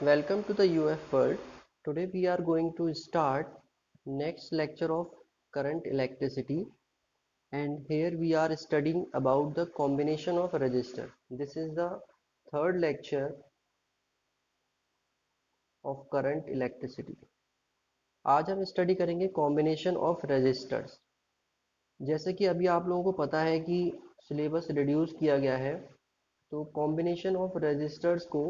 welcome to the UF world. Today we are going to start next lecture of current electricity, and here we are studying about the combination of resistor. This is the third lecture of current electricity. आज हम study करेंगे combination of resistors. जैसे कि अभी आप लोगों को पता है कि सिलेबस रिड्यूस किया गया है, तो कॉम्बिनेशन ऑफ रेजिस्टर्स को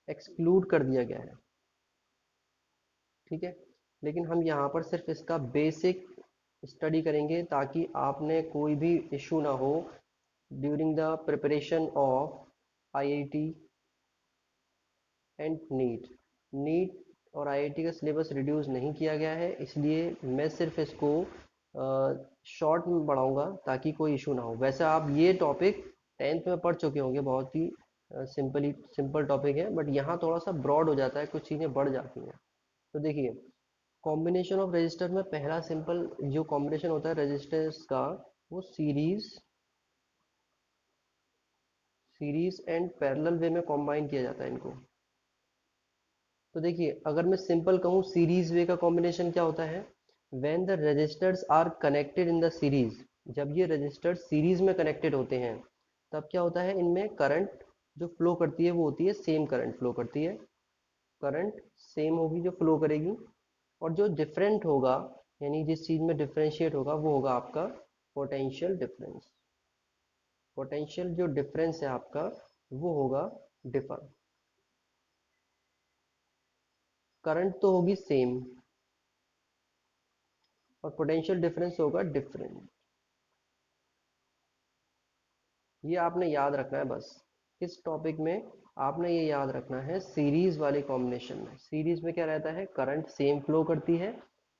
एक्सक्लूड कर दिया गया है, ठीक है। लेकिन हम यहाँ पर सिर्फ इसका बेसिक स्टडी करेंगे ताकि आपने कोई भी इशू ना हो during the preparation of IIT and NEET और आईआईटी का सिलेबस रिड्यूस नहीं किया गया है, इसलिए मैं सिर्फ इसको शॉर्ट में पढ़ाऊंगा ताकि कोई इशू ना हो। वैसे आप ये टॉपिक 10th में पढ़ चुके होंगे, बहुत ही सिंपल टॉपिक है, बट यहाँ थोड़ा सा ब्रॉड हो जाता है, कुछ चीज़ें बढ़ जाती हैं। तो देखिए, कॉम्बिनेशन ऑफ रजिस्टर में पहला सिंपल जो कॉम्बिनेशन होता है रजिस्टर्स का, वो सीरीज एंड पैरेलल वे में कॉम्बाइन किया जाता है इनको। तो देखिए, अगर मैं सिंपल कहूँ सीरीज वे का कॉम्बिनेशन क्या होता है, when the registers are connected in the series, जब ये रजिस्टर्स सीरीज में कनेक्टेड होते हैं तब क्या होता है, इनमें करंट जो फ्लो करती है वो होती है सेम करंट फ्लो करती है, करंट सेम होगी जो फ्लो करेगी, और जो डिफरेंट होगा यानी जिस चीज में डिफरेंशिएट होगा वो होगा आपका पोटेंशियल डिफरेंस। पोटेंशियल जो डिफरेंस है आपका वो होगा डिफर। करंट तो होगी सेम और पोटेंशियल डिफरेंस होगा डिफरेंट। ये आपने याद रखना है बस। किस टॉपिक में आपने ये याद रखना है, सीरीज वाले कॉम्बिनेशन में। सीरीज में क्या रहता है, करंट सेम फ्लो करती है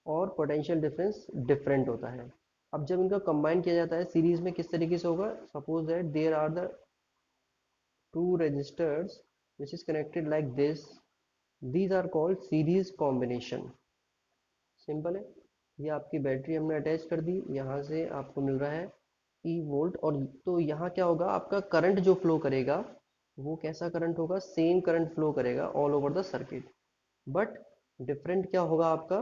और पोटेंशियल डिफरेंस डिफरेंट होता है। अब जब इनका कंबाइन किया जाता है सीरीज में, किस तरीके से होगा, suppose that there are the two resistors which is connected like this, these are called series combination। Simple है। ये आपकी बैटरी हमने अटैच कर दी, यहाँ से आपको मिल रहा है ई वोल्ट, और तो यहाँ क्या होगा, आपका करंट जो फ्लो करेगा वो कैसा करंट होगा, सेम करंट फ्लो करेगा all over the circuit, but different क्या होगा आपका,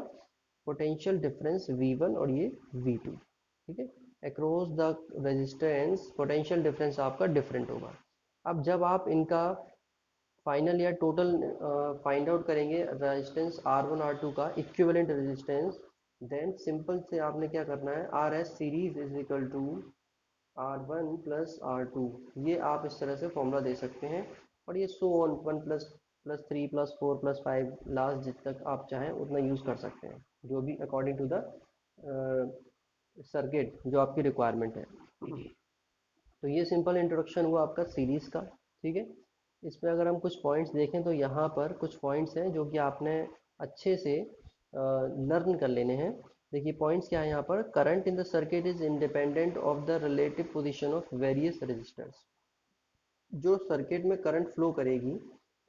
पोटेंशियल डिफरेंस V1 और ये V2, ठीक है। Across the resistance potential difference आपका डिफरेंट होगा। अब जब आप इनका फाइनल या टोटल फाइंड आउट करेंगे रेजिस्टेंस R1 R2 का इक्विवेलेंट रेजिस्टेंस, देन सिंपल से आपने क्या करना है, R S series is equal to R1 plus R2, ये आप इस तरह से फॉर्मूला दे सकते हैं, और ये so on 1 plus plus 3 plus 4 plus 5 last जित तक आप चाहें उतना यूज़ कर सकते हैं, जो भी अकॉर्डिंग टू द सर्किट जो आपकी रिक्वायरमेंट है। तो ये सिंपल इंट्रोडक्शन हुआ आपका सीरीज का, ठीक है। इसमें अगर हम कुछ पॉइंट्स देखें तो यहाँ पर कुछ पॉइंट्स हैं जो कि आपने अच्छे से लर्न कर लेने हैं। देखिए पॉइंट्स क्या है यहाँ पर, current in the circuit is independent of the relative position of various resistors. जो सर्किट में करंट फ्लो करेगी,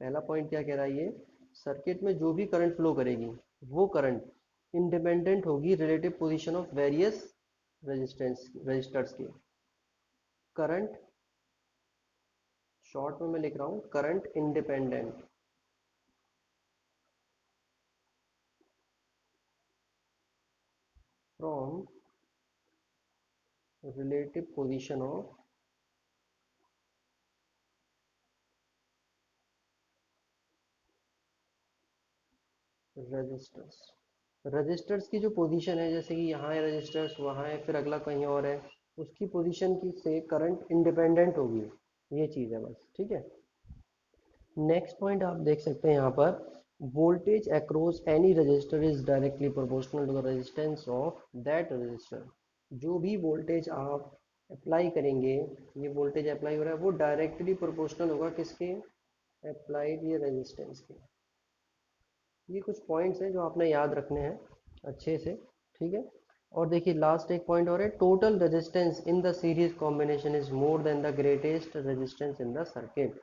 पहला पॉइंट क्या कह रहा है ये, सर्किट में जो भी करंट फ्लो करेगी वो करंट इंडिपेंडेंट होगी relative position of various resistors की। करंट शॉर्ट में मैं लिख रहा हूँ, current independent from relative position of resistors. Resistors की जो पोजीशन है, जैसे कि यहाँ है रजिस्टर्स, वहाँ है, फिर अगला कहीं और है, उसकी पोजीशन की से करंट इंडिपेंडेंट होगी, ये चीज़ है बस, ठीक है। नेक्स्ट पॉइंट आप देख सकते हैं यहाँ पर, voltage across any resistor is directly proportional to the resistance of that resistor. जो भी वोल्टेज आप अप्लाई करेंगे, ये वोल्टेज अप्लाई हो रहा है वो डायरेक्टली प्रोपोर्शनल होगा किसके, अप्लाइड ये रेजिस्टेंस के। ये कुछ पॉइंट्स हैं जो आपने याद रखने हैं अच्छे से, ठीक है। और देखिए लास्ट एक पॉइंट और है, total resistance in the series combination is more than the greatest resistance in the circuit.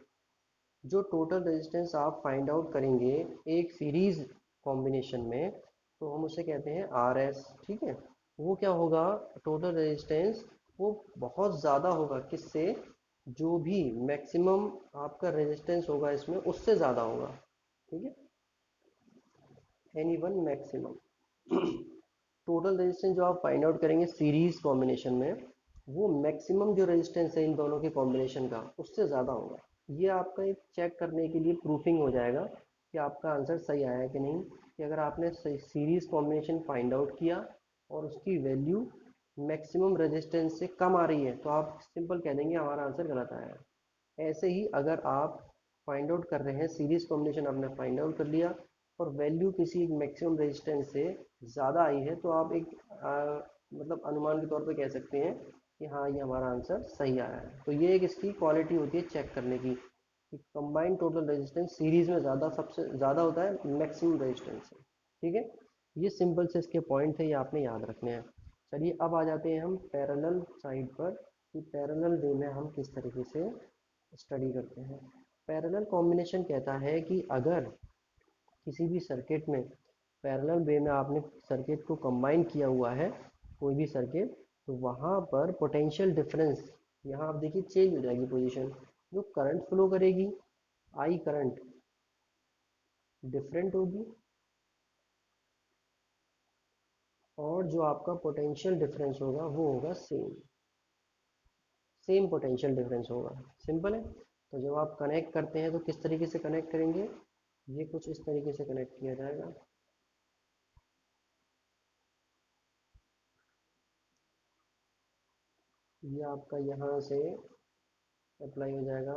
जो टोटल रेजिस्टेंस आप फाइंड आउट करेंगे एक सीरीज कॉम्बिनेशन में, तो हम उसे कहते हैं आर एस, ठीक है। वो क्या होगा, टोटल रेजिस्टेंस वो बहुत ज़्यादा होगा किससे, जो भी मैक्सिमम आपका रेजिस्टेंस होगा इसमें उससे ज़्यादा होगा, ठीक है, any one maximum. Total resistance जो आप फाइंड आउट करेंगे सीरीज कॉम्बिनेशन में, वो मैक्सिमम जो रेजिस्टेंस है इन दोनों के कॉम्बिनेशन का उससे ज़्यादा होगा। ये आपका एक चेक करने के लिए प्रूफिंग हो जाएगा कि आपका आंसर सही आया है कि नहीं, कि अगर आपने सीरीज कॉम्बिनेशन फाइंड आउट किया और उसकी वैल्यू मैक्सिमम रेजिस्टेंस से कम आ रही है तो आप सिंपल कह देंगे हमारा आंसर गलत आया है। ऐसे ही अगर आप फाइंड आउट कर रहे हैं, सीरीज कॉम्बिनेशन आपने फाइंड आउट कर लिया और वैल्यू किसी एक मैक्सिमम रेजिस्टेंस से ज़्यादा आई है तो आप एक मतलब अनुमान के तौर पे कह सकते हैं कि हाँ ये हमारा आंसर सही आया है। तो ये एक इसकी क्वालिटी होती है चेक करने की कि कंबाइंड टोटल रेजिस्टेंस सीरीज में ज़्यादा सबसे ज़्यादा होता है मैक्सिमम रेजिस्टेंस से। ठीक है, ये सिंपल से इसके पॉइंट थे, ये आपने याद रखने हैं। चलिए अब आ जाते हैं हम पैरेलल साइड पर कि पैरेलल वे में हम किस तरीके से स्टडी करते हैं। पैरेलल कॉम्बिनेशन कहता है कि अगर किसी भी सर्किट में पैरेलल वे में आपने सर्किट को कंबाइन किया हुआ है, कोई भी सर्किट, तो वहाँ पर पोटेंशियल डिफरेंस, यहाँ आप देखिए चेंज हो जाएगी पोजीशन। जो करंट फ्लो करेगी, आई करंट, डिफरेंट होगी, और जो आपका पोटेंशियल डिफरेंस होगा वो होगा सेम। सेम पोटेंशियल डिफरेंस होगा। सिंपल है। तो जब आप कनेक्ट करते हैं तो किस तरीके से कनेक्ट करेंगे, ये कुछ इस तरीके से कनेक्ट किया जाएगा। ये आपका यहाँ से अप्लाई हो जाएगा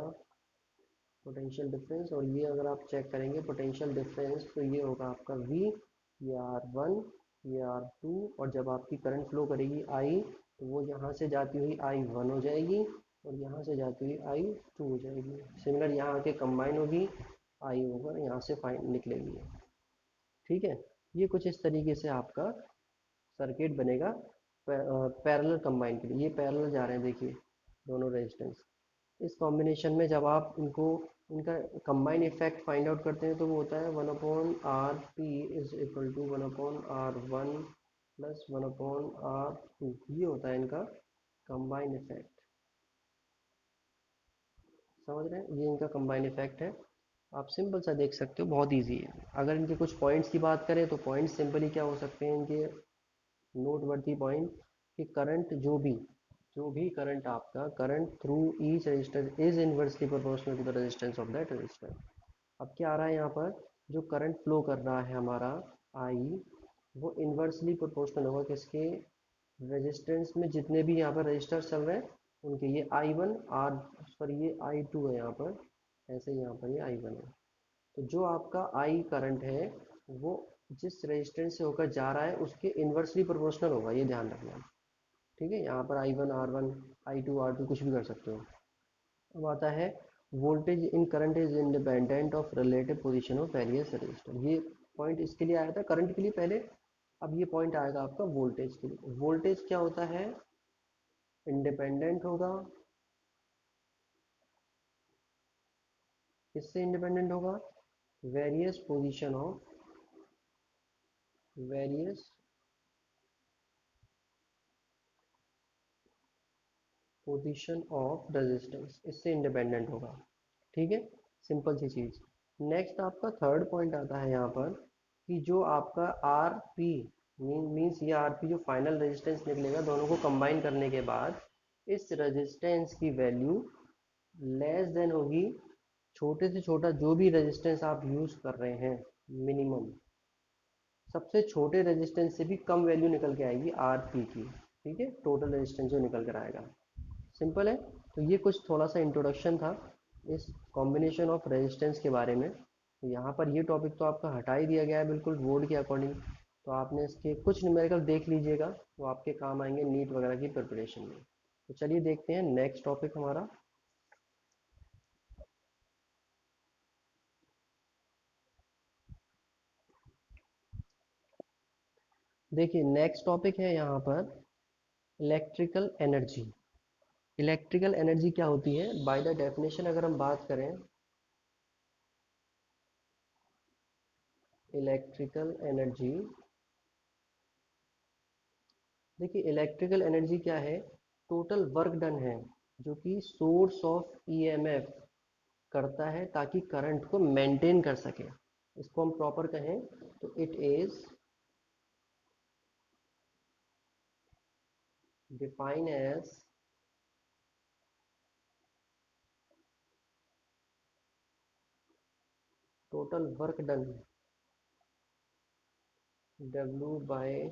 पोटेंशियल डिफरेंस, और ये अगर आप चेक करेंगे पोटेंशियल डिफरेंस तो ये होगा आपका V, ये R1, ये R2, और जब आपकी करंट फ्लो करेगी I तो वो यहाँ से जाती हुई I1 हो जाएगी और यहाँ से जाती हुई I2 हो जाएगी। सिमिलर यहाँ आके कंबाइन होगी, I ओवर यहाँ से फाइन निकलेगी। ठीक है, ये कुछ इस तरीके से आपका सर्किट बनेगा पैरेलल कंबाइन के लिए। ये पैरेलल जा रहे हैं देखिए दोनों रेजिस्टेंस। इस कॉम्बिनेशन में जब आप इनको इनका कंबाइन इफेक्ट फाइंड आउट करते हैं तो वो होता है 1/RP is equal to 1/R1 plus 1/R2। ये होता है इनका कंबाइन इफेक्ट। समझ रहे हैं, ये इनका कंबाइन इफेक्ट है। आप सिंपल सा देख सकते हो, बहुत इजी है। अगर इनके कुछ पॉइंट्स की बात करें तो पॉइंट्स सिंपली क्या हो सकते हैं इनके, नोट वर्दी पॉइंट, कि करंट जो भी करंट आपका current through each resistor is inversely proportional to the resistance of that resistor. अब क्या आ रहा है यहाँ पर, जो करंट फ्लो कर रहा है हमारा आई, वो इनवर्सली प्रोपोर्शनल होगा किसके, रेजिस्टेंस में जितने भी यहाँ पर रजिस्टर चल रहे हैं उनके। ये I1 आर, सॉरी ये I2 है यहाँ पर, ऐसे ही यहाँ पर ये I1 है। तो जो आपका आई करंट है वो जिस रेजिस्टेंस से होकर जा रहा है उसके इन्वर्सली प्रोपोर्शनल होगा, ये ध्यान रखना। ठीक है, यहाँ पर I1 R1, I2 R2 कुछ भी कर सकते हो। अब आता है voltage in current is independent of relative position of various register. ये पॉइंट इसके लिए आया था करंट के लिए पहले। अब ये पॉइंट आएगा आपका वोल्टेज के लिए। वोल्टेज क्या होता है, इंडिपेंडेंट होगा, किससे इंडिपेंडेंट होगा, various position of, various position of resistance, इससे इंडिपेंडेंट होगा। ठीक है, सिंपल सी चीज। नेक्स्ट आपका थर्ड पॉइंट आता है यहाँ पर कि जो आपका आर पी मीन्स ये आर पी जो फाइनल रेजिस्टेंस निकलेगा दोनों को कंबाइन करने के बाद, इस रेजिस्टेंस की वैल्यू लेस देन होगी, छोटे से छोटा जो भी रेजिस्टेंस आप यूज कर रहे हैं, मिनिमम सबसे छोटे रेजिस्टेंस से भी कम वैल्यू निकल के आएगी आर पी की। ठीक है, टोटल रेजिस्टेंस जो निकल कर आएगा। सिंपल है। तो ये कुछ थोड़ा सा इंट्रोडक्शन था इस कॉम्बिनेशन ऑफ रेजिस्टेंस के बारे में। तो यहाँ पर ये टॉपिक तो आपका हटा ही दिया गया है बिल्कुल बोर्ड के अकॉर्डिंग। तो आपने इसके कुछ न्यूमेरिकल देख लीजिएगा, वो आपके काम आएंगे नीट वगैरह की प्रिपरेशन में। तो चलिए देखते हैं नेक्स्ट टॉपिक हमारा। देखिए नेक्स्ट टॉपिक है यहाँ पर इलेक्ट्रिकल एनर्जी। इलेक्ट्रिकल एनर्जी क्या होती है, बाय द डेफिनेशन अगर हम बात करें, इलेक्ट्रिकल एनर्जी, देखिए इलेक्ट्रिकल एनर्जी क्या है, टोटल वर्क डन है जो कि सोर्स ऑफ ईएमएफ करता है ताकि करंट को मेंटेन कर सके। इसको हम प्रॉपर कहें तो it is define as total work done W by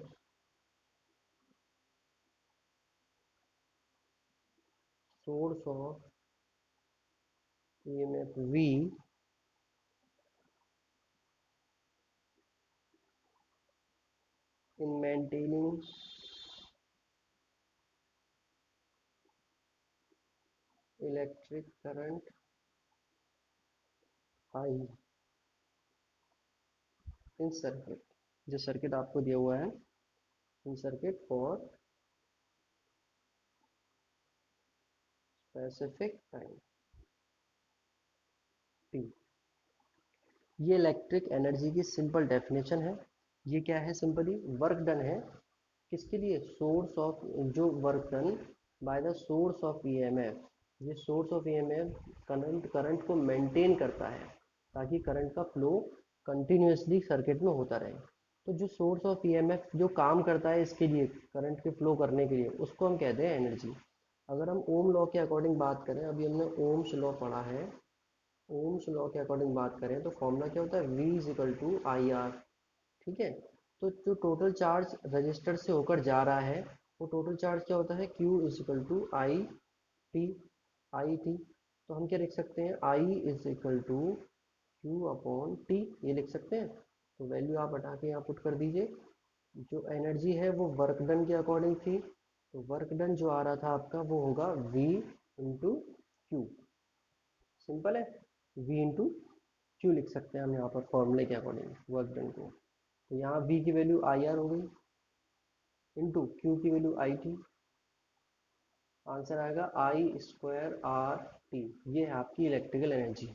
source of EMF V in maintaining electric current high in circuit। जो सर्किट आपको दिया हुआ है in circuit for specific time t। ये इलेक्ट्रिक एनर्जी की सिंपल डेफिनेशन है। ये क्या है? सिंपली वर्क डन है किसके लिए? सोर्स ऑफ, जो work done by the source of EMF. ये सोर्स ऑफ ईएमएफ करंट को मेंटेन करता है ताकि करंट का फ्लो कंटिन्यूअसली सर्किट में होता रहे। तो जो सोर्स ऑफ ईएमएफ जो काम करता है इसके लिए, करंट के फ्लो करने के लिए, उसको हम कहते हैं एनर्जी। अगर हम ओम लॉ के अकॉर्डिंग बात करें, अभी हमने ओम्स लॉ पढ़ा है, ओम्स लॉ के अकॉर्डिंग बात करें तो फॉर्मूला क्या होता है? V is equal to I R. ठीक है। तो जो टोटल चार्ज रजिस्टर से होकर जा रहा है वो टोटल चार्ज क्या होता है? Q is equal to I T. I T. तो हम क्या लिख सकते हैं? I is equal to Q upon T, ये लिख सकते हैं। तो वैल्यू आप हटा के यहाँ पुट कर दीजिए। जो एनर्जी है वो वर्क डन के अकॉर्डिंग थी, तो वर्क डन जो आ रहा था आपका वो होगा V इंटू क्यू। सिंपल है। V इंटू क्यू लिख सकते हैं हम यहाँ पर फॉर्मूले के अकॉर्डिंग वर्क डन को। तो यहाँ V की वैल्यू आई आर हो गई इंटू क्यू की वैल्यू आई टी। आंसर आएगा आई स्क्वायर आर टी। ये है आपकी इलेक्ट्रिकल एनर्जी।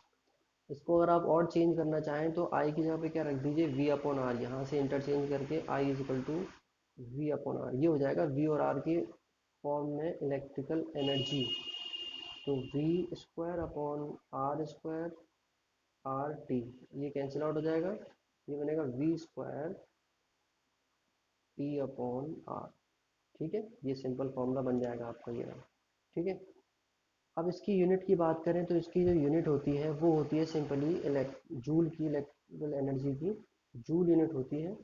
इसको अगर आप और चेंज करना चाहें तो आई की जगह पे क्या रख दीजिए? V upon R. यहाँ से इंटरचेंज करके I is equal to V upon R. ये हो जाएगा वी और आर के फॉर्म में इलेक्ट्रिकल एनर्जी। तो V square upon R square R T, ये कैंसिल आउट हो जाएगा। ये बनेगा V square T upon R. ठीक है, ये सिंपल फॉर्मूला बन जाएगा आपका ये वाला। ठीक है। अब इसकी यूनिट की बात करें तो इसकी जो यूनिट होती है वो होती है सिंपली जूल की, इलेक्ट्रिकल एनर्जी की जूल यूनिट होती है।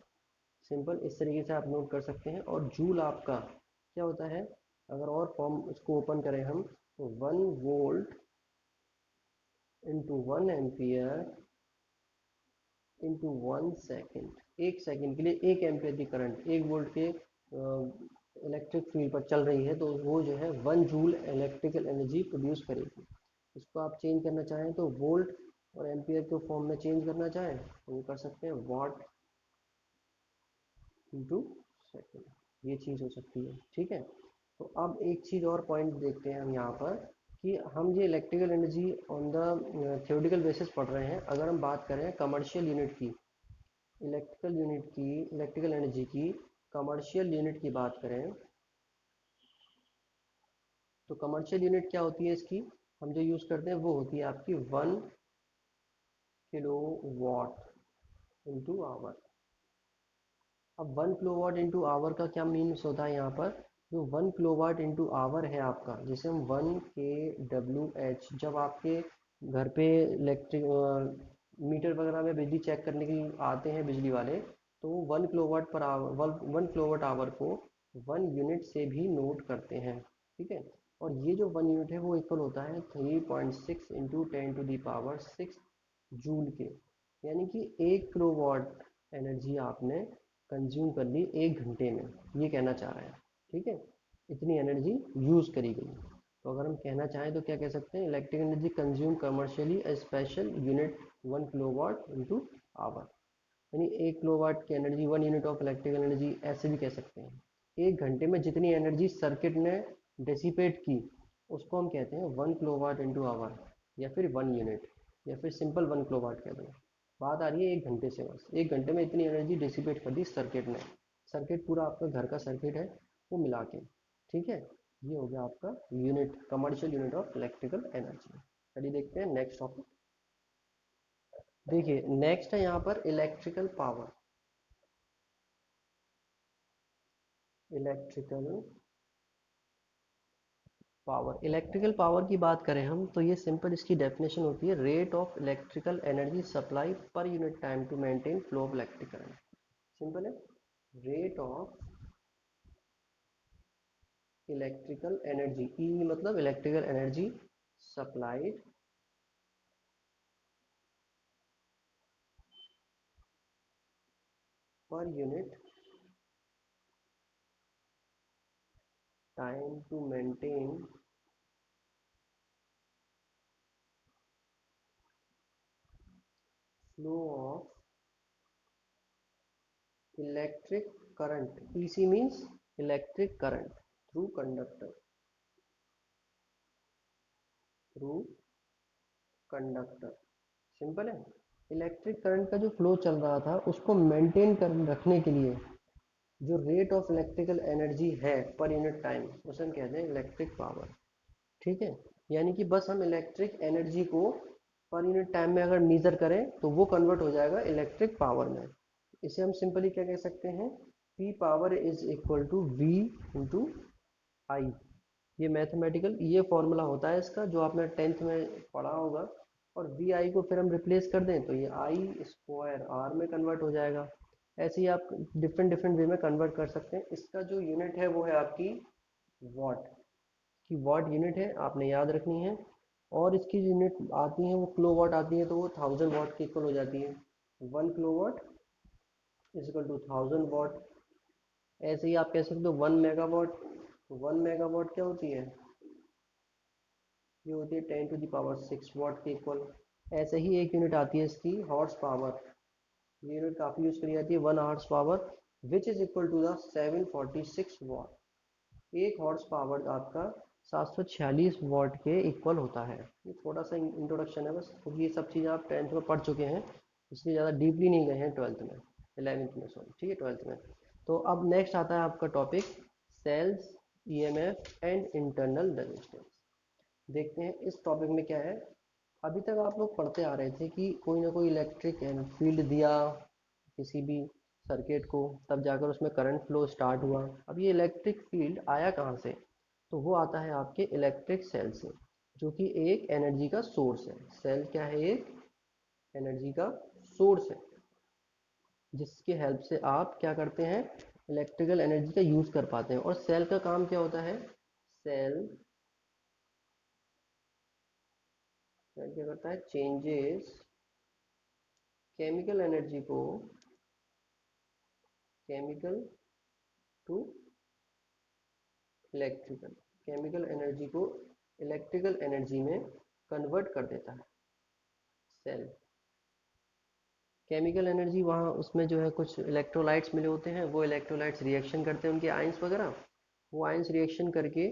सिंपल इस तरीके से आप नोट कर सकते हैं। और जूल आपका क्या होता है? अगर और फॉर्म इसको ओपन करें हम तो 1 volt into 1 ampere into 1 second. 1 second के लिए 1 एम्पियर की करंट 1 वोल्ट के इलेक्ट्रिक फील्ड पर चल रही है तो वो जो है 1 जूल इलेक्ट्रिकल एनर्जी प्रोड्यूस करेगी। इसको आप चेंज करना चाहें तो वोल्ट और एम्पियर के फॉर्म में चेंज करना चाहें तो वो कर सकते हैं वाट इंटू सेकेंड। ये चीज़ हो सकती है। ठीक है। तो अब एक चीज़ और पॉइंट देखते हैं हम यहाँ पर कि हम ये electrical energy on the theoretical basis पढ़ रहे हैं। अगर हम बात करें कमर्शियल यूनिट की, इलेक्ट्रिकल एनर्जी की कमर्शियल यूनिट की बात करें तो कमर्शियल यूनिट क्या होती है इसकी? हम जो यूज़ करते हैं वो होती है आपकी 1 किलो वाट इंटू आवर। अब 1 किलोवाट इंटू आवर का क्या मीन्स होता है यहाँ पर? जो 1 किलोवाट इंटू आवर है आपका, जिसे हम 1 kWh, जब आपके घर पे इलेक्ट्रिक मीटर वगैरह में बिजली चेक करने के लिए आते हैं बिजली वाले, तो वो 1 kilowatt per hour 1 kilowatt hour को 1 यूनिट से भी नोट करते हैं। ठीक है। और ये जो 1 यूनिट है वो इक्वल होता है 3.6 इंटू 10⁻⁶ जूल के। यानी कि 1 किलोवाट एनर्जी आपने कंज्यूम कर ली 1 घंटे में, ये कहना चाह रहे हैं। ठीक है। इतनी एनर्जी यूज़ करी गई। तो अगर हम कहना चाहें तो क्या कह सकते हैं? Electric energy consume commercially a special unit 1 kilowatt into hour. यानी 1 किलोवाट की energy 1 unit of electrical energy, ऐसे भी कह सकते हैं। 1 घंटे में जितनी एनर्जी सर्किट ने डेसिपेट की उसको हम कहते हैं 1 किलोवाट इंटू आवर, या फिर 1 यूनिट, या फिर सिंपल 1 किलोवाट कह दो। बात आ रही है 1 घंटे से, बस 1 घंटे में इतनी एनर्जी डिसिपेट कर दी सर्किट ने। सर्किट पूरा आपका घर का सर्किट है वो मिला के। ठीक है। ये हो गया आपका unit, commercial unit of electrical energy. चलिए देखते हैं नेक्स्ट टॉपिक। देखिए नेक्स्ट है यहाँ पर electrical power. Electrical power, electrical power की बात करें हम तो ये सिंपल इसकी डेफिनेशन होती है rate of electrical energy supply per unit time to maintain flow of electric current. Simple है, rate of electrical energy, E मतलब electrical energy supplied per unit time to maintain flow of electric current, EC means electric current through conductor, through conductor. Simple है, electric current का जो flow चल रहा था उसको maintain कर रखने के लिए जो रेट ऑफ इलेक्ट्रिकल एनर्जी है पर यूनिट टाइम उसे हम कहते हैं इलेक्ट्रिक पावर। ठीक है, यानी कि बस हम इलेक्ट्रिक एनर्जी को पर यूनिट टाइम में अगर मीजर करें तो वो कन्वर्ट हो जाएगा इलेक्ट्रिक पावर में। इसे हम सिंपली क्या कह सकते हैं, P power is equal to V into I. ये मैथमेटिकल ये फॉर्मूला होता है इसका जो आपने टेंथ में पढ़ा होगा। और वी आई को फिर हम रिप्लेस कर दें तो ये आई स्क्वायर आर में कन्वर्ट हो जाएगा। ऐसे ही आप डिफरेंट डिफरेंट वे में कन्वर्ट कर सकते हैं। इसका जो यूनिट है वो है आपकी वॉट, की वॉट यूनिट है आपने याद रखनी है। और इसकी यूनिट आती है वो किलो वाट आती है, तो वो 1000 वाट की इक्वल हो जाती है। 1 kilowatt is equal to 1000 watt. ऐसे ही आप कह सकते हो 1 मेगावाट। 1 मेगावाट क्या होती है, ये होती है 10 टू द पावर 6 वाट के इक्वल। ऐसे ही एक यूनिट आती है इसकी हॉर्स पावर, ये यूनिट काफ़ी यूज़ करी जाती है, 1 horse power which is equal to the 746 watt. एक हॉर्स पावर आपका 746 वाट के इक्वल होता है। ये थोड़ा सा इंट्रोडक्शन है बस, क्योंकि ये सब चीज़ आप टेंथ में पढ़ चुके हैं, इसलिए ज़्यादा डीपली नहीं गए हैं ट्वेल्थ में, 11th में सॉरी, ठीक है 12th में। तो अब नेक्स्ट आता है आपका topic cells, EMF and internal resistance. देखते हैं इस टॉपिक में क्या है। अभी तक आप लोग पढ़ते आ रहे थे कि कोई ना कोई इलेक्ट्रिक फील्ड दिया किसी भी सर्किट को, तब जाकर उसमें करंट फ्लो स्टार्ट हुआ। अब ये इलेक्ट्रिक फील्ड आया कहाँ से, तो वो आता है आपके इलेक्ट्रिक सेल से, जो कि एक एनर्जी का सोर्स है। सेल क्या है, एक एनर्जी का सोर्स है जिसके हेल्प से आप क्या करते हैं, इलेक्ट्रिकल एनर्जी का यूज कर पाते हैं। और सेल का काम क्या होता है, सेल सेल क्या करता है, चेंजेस केमिकल एनर्जी को, chemical to electrical, chemical energy को इलेक्ट्रिकल एनर्जी में कन्वर्ट कर देता है सेल। केमिकल एनर्जी वहाँ उसमें जो है कुछ इलेक्ट्रोलाइट्स मिले होते हैं, वो इलेक्ट्रोलाइट्स रिएक्शन करते हैं, उनके आयंस वगैरह, वो आयंस रिएक्शन करके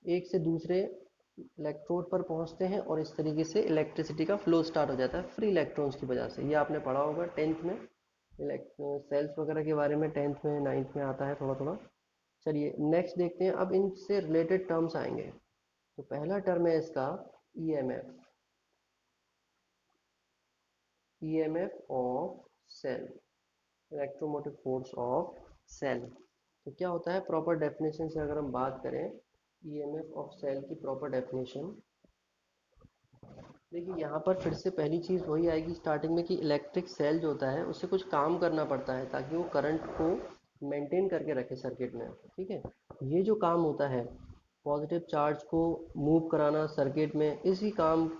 एक से दूसरे इलेक्ट्रोड पर पहुंचते हैं और इस तरीके से इलेक्ट्रिसिटी का फ्लो स्टार्ट हो जाता है फ्री इलेक्ट्रॉन्स की वजह से। ये आपने पढ़ा होगा टेंथ में, सेल्स वगैरह के बारे में टेंथ में नाइन्थ में आता है थोड़ा थोड़ा। चलिए नेक्स्ट देखते हैं, अब इनसे रिलेटेड टर्म्स आएंगे। तो पहला टर्म है इसका EMF, EMF of cell, electromotive force of cell. तो क्या होता है, प्रॉपर डेफिनेशन से अगर हम बात करें ईएमएफ ऑफ सेल की प्रॉपर डेफिनेशन, देखिए यहाँ पर फिर से पहली चीज़ वही आएगी स्टार्टिंग में कि इलेक्ट्रिक सेल जो होता है उससे कुछ काम करना पड़ता है ताकि वो करंट को मेंटेन करके रखे सर्किट में। ठीक है, ये जो काम होता है पॉजिटिव चार्ज को मूव कराना सर्किट में, इसी काम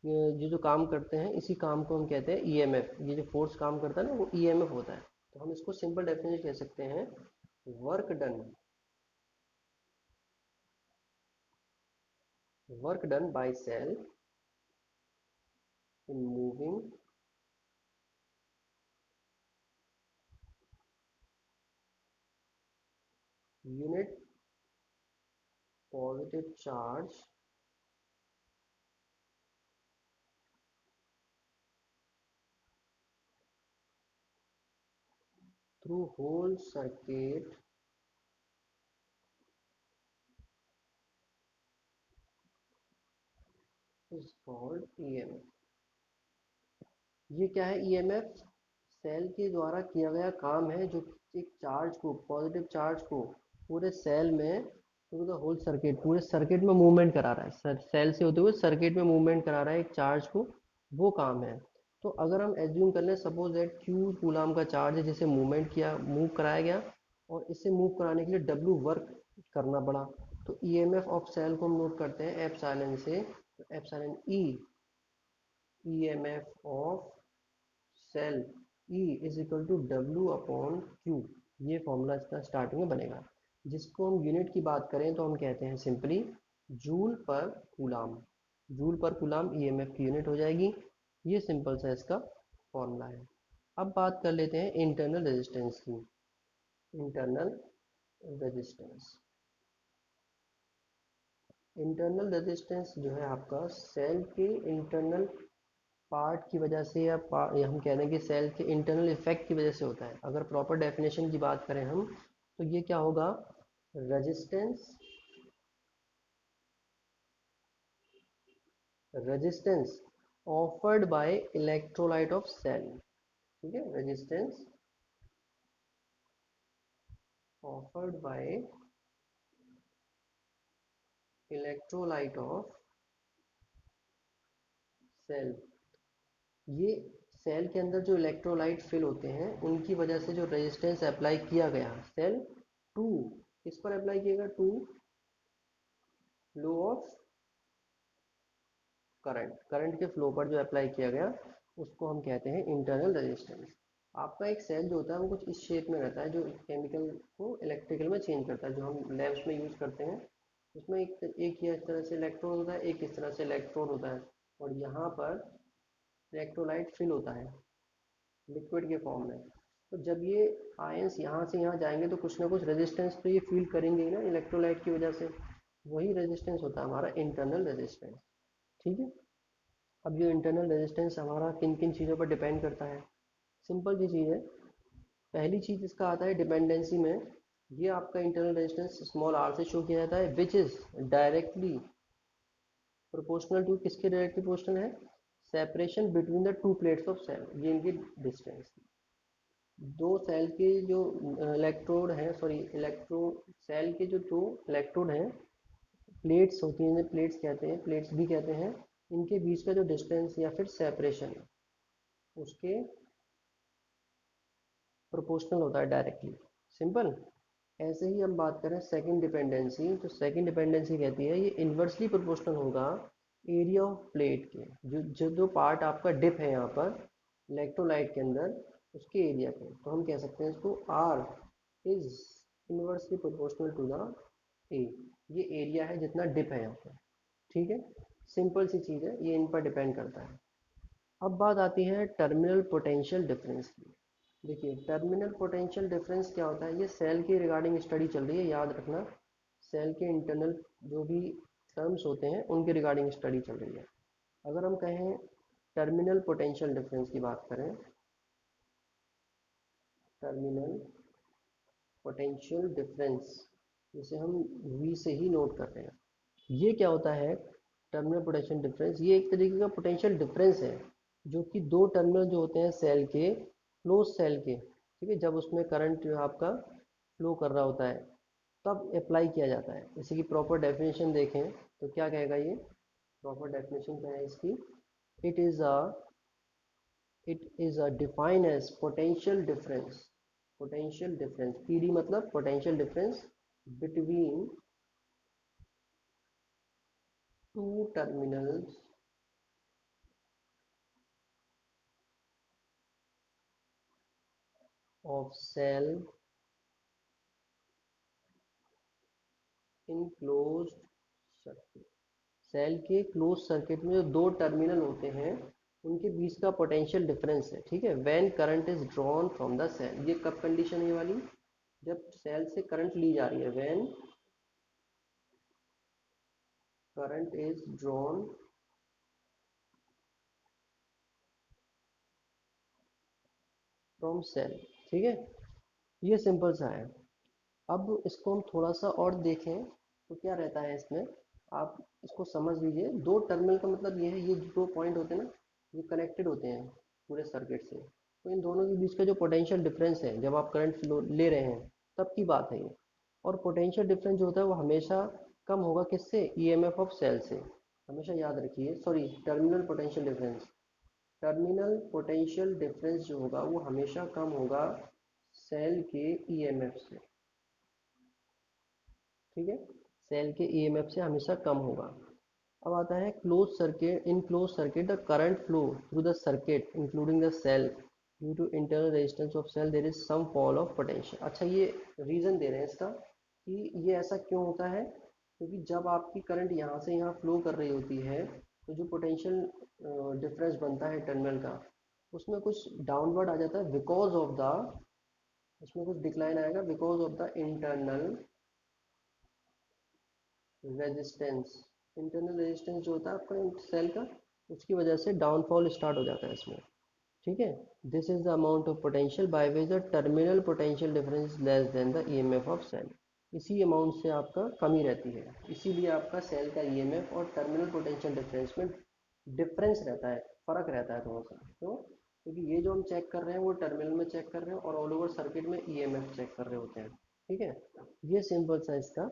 ये जो काम करते हैं इसी काम को हम कहते हैं ईएमएफ। ये जो फोर्स काम करता है ना वो ईएमएफ होता है। तो हम इसको सिंपल डेफिनेशन कह सकते हैं, work done, work done by cell in moving unit positive charge through whole circuit is called EMF। ये क्या है, ईएमएफ सेल के द्वारा किया गया काम है जो एक चार्ज को, पॉजिटिव चार्ज को पूरे सेल में, थ्रू द होल सर्किट, पूरे सर्किट में मूवमेंट करा रहा है, सेल से होते हुए सर्किट में मूवमेंट करा रहा है एक चार्ज को, वो काम है। तो अगर हम एज्यूम कर लें सपोज दैट क्यू कूलाम का चार्ज है जिसे मूवमेंट किया, मूव कराया गया, और इसे मूव कराने के लिए डब्ल्यू वर्क करना पड़ा, तो ईएमएफ ऑफ सेल को हम नोट करते हैं एप्सिलॉन से, तो epsilon E, EMF of cell E is equal to W upon Q, ये फॉर्मूला इसका स्टार्टिंग में बनेगा। जिसको हम यूनिट की बात करें तो हम कहते हैं सिंपली जूल पर कूलाम, जूल पर कूलाम ईएमएफ की यूनिट हो जाएगी। ये सिंपल सा इसका फॉर्मूला है। अब बात कर लेते हैं इंटरनल रेजिस्टेंस की। इंटरनल रेजिस्टेंस, इंटरनल रेजिस्टेंस जो है आपका सेल के इंटरनल पार्ट की वजह से, या हम कह दें कि सेल के इंटरनल इफेक्ट की वजह से होता है। अगर प्रॉपर डेफिनेशन की बात करें हम, तो ये क्या होगा, resistance, resistance offered by electrolyte of cell, ठीक है, resistance offered by electrolyte of cell. ये सेल के अंदर जो इलेक्ट्रोलाइट फिल होते हैं उनकी वजह से जो रेजिस्टेंस अप्लाई किया गया सेल टू, किस पर अप्लाई किएगा, to flow of current, current के फ्लो पर जो अप्लाई किया गया उसको हम कहते हैं इंटरनल रेजिस्टेंस। आपका एक सेल जो होता है वो कुछ इस शेप में रहता है, जो केमिकल को इलेक्ट्रिकल में चेंज करता है, जो हम लैब्स में यूज़ करते हैं। उसमें एक ही इस तरह से इलेक्ट्रोड होता है, एक इस तरह से इलेक्ट्रोड होता है, और यहाँ पर इलेक्ट्रोलाइट फिल होता है लिक्विड के फॉर्म में। तो जब ये आयंस यहाँ से यहाँ जाएंगे तो कुछ ना कुछ रेजिस्टेंस तो ये फील करेंगे ही ना इलेक्ट्रोलाइट की वजह से, वही रेजिस्टेंस होता है हमारा इंटरनल रेजिस्टेंस। ठीक है। अब जो इंटरनल रेजिस्टेंस हमारा किन किन चीज़ों पर डिपेंड करता है, सिंपल सी चीज़ है। पहली चीज़ इसका आता है डिपेंडेंसी में, ये आपका इंटरनल रेजिस्टेंस स्मॉल आर से शो किया जाता है, which is directly proportional to, किसके डायरेक्टली प्रोपोर्शनल है, separation between the two plates of cell, ये इनकी डिस्टेंस। दो सेल के जो इलेक्ट्रोड हैं, सॉरी इलेक्ट्रो, सेल के जो दो इलेक्ट्रोड हैं, प्लेट्स होती हैं, इन्हें प्लेट्स कहते हैं, प्लेट्स भी कहते हैं, इनके बीच का जो डिस्टेंस या फिर सेपरेशन उसके प्रोपोर्शनल होता है डायरेक्टली, सिंपल। ऐसे ही हम बात करें सेकंड डिपेंडेंसी, तो सेकंड डिपेंडेंसी कहती है ये इन्वर्सली प्रोपोर्शनल होगा एरिया ऑफ प्लेट के, जो पार्ट आपका डिप है यहाँ पर इलेक्ट्रोलाइट के अंदर, उसके एरिया पे। तो हम कह सकते हैं इसको R is inversely proportional to the A, ये एरिया है जितना डिप है यहाँ पर। ठीक है, सिंपल सी चीज़ है, ये इन पर डिपेंड करता है। अब बात आती है टर्मिनल पोटेंशियल डिफरेंस की। देखिए टर्मिनल पोटेंशियल डिफरेंस क्या होता है, ये सेल के रिगार्डिंग स्टडी चल रही है, याद रखना। सेल के इंटरनल जो भी टर्म्स होते हैं उनके रिगार्डिंग स्टडी चल रही है। अगर हम कहें टर्मिनल पोटेंशियल डिफरेंस की बात करें, टर्मिनल पोटेंशियल डिफरेंस जिसे हम वी से ही नोट कर रहे हैं, ये क्या होता है, टर्मिनल पोटेंशियल डिफरेंस ये एक तरीके का पोटेंशियल डिफरेंस है जो कि दो टर्मिनल जो होते हैं सेल के, क्लोज सेल के, ठीक है, जब उसमें करंट जो है आपका फ्लो कर रहा होता है तब अप्लाई किया जाता है। जैसे कि प्रॉपर डेफिनेशन देखें तो क्या कहेगा ये, प्रॉपर डेफिनेशन क्या है इसकी, it is a, it is a define as potential difference, potential difference, PD मतलब potential difference between two terminals of cell in closed circuit, cell के क्लोज सर्किट में जो दो टर्मिनल होते हैं उनके बीच का पोटेंशियल डिफरेंस है। ठीक है, when current is drawn from the cell, ये कब कंडीशन है ये वाली, जब सेल से करंट ली जा रही है, when current is drawn from cell. ठीक है, ये सिंपल सा है। अब इसको हम थोड़ा सा और देखें तो क्या रहता है इसमें, आप इसको समझ लीजिए। दो टर्मिनल का मतलब ये है, ये दो पॉइंट होते हैं ना, ये कनेक्टेड होते हैं, पूरे सर्किट से। तो इन दोनों के बीच का जो पोटेंशियल डिफरेंस है जब आप करंट फ्लो ले रहे हैं तब की बात है ये। और पोटेंशियल डिफरेंस जो होता है वो हमेशा कम होगा किससे, ईएमएफ ऑफ सेल से। हमेशा याद रखिए, sorry, terminal potential difference, terminal potential difference जो होगा वो हमेशा कम होगा सेल के ईएमएफ से। ठीक है, सेल के ईएमएफ से हमेशा कम होगा। अब आता है close circuit. In close circuit the current flow through the circuit including the cell due to internal resistance of cell there is some fall of potential. अच्छा, ये रीजन दे रहे हैं इसका कि ये ऐसा क्यों होता है, क्योंकि जब आपकी करंट यहाँ से यहाँ फ्लो कर रही होती है तो जो पोटेंशियल डिफरेंस बनता है टर्मिनल का, उसमें कुछ डाउनवर्ड आ जाता है बिकॉज ऑफ द, उसमें कुछ डिक्लाइन आएगा because of the internal resistance. Internal resistance जो होता है आपका सेल का, उसकी वजह से डाउनफॉल स्टार्ट हो जाता है इसमें। ठीक है, this is the amount of potential by which the terminal potential difference is less than the EMF of cell. इसी अमाउंट से आपका कमी रहती है, इसीलिए आपका सेल का ईएमएफ और टर्मिनल पोटेंशियल डिफरेंस में डिफरेंस रहता है, फर्क रहता है थोड़ा सा। क्यों? क्योंकि ये जो हम चेक कर रहे हैं वो टर्मिनल में चेक कर रहे हैं और ऑल ओवर सर्किट में ईएमएफ चेक कर रहे होते हैं। ठीक है, ये सिंपल सा इसका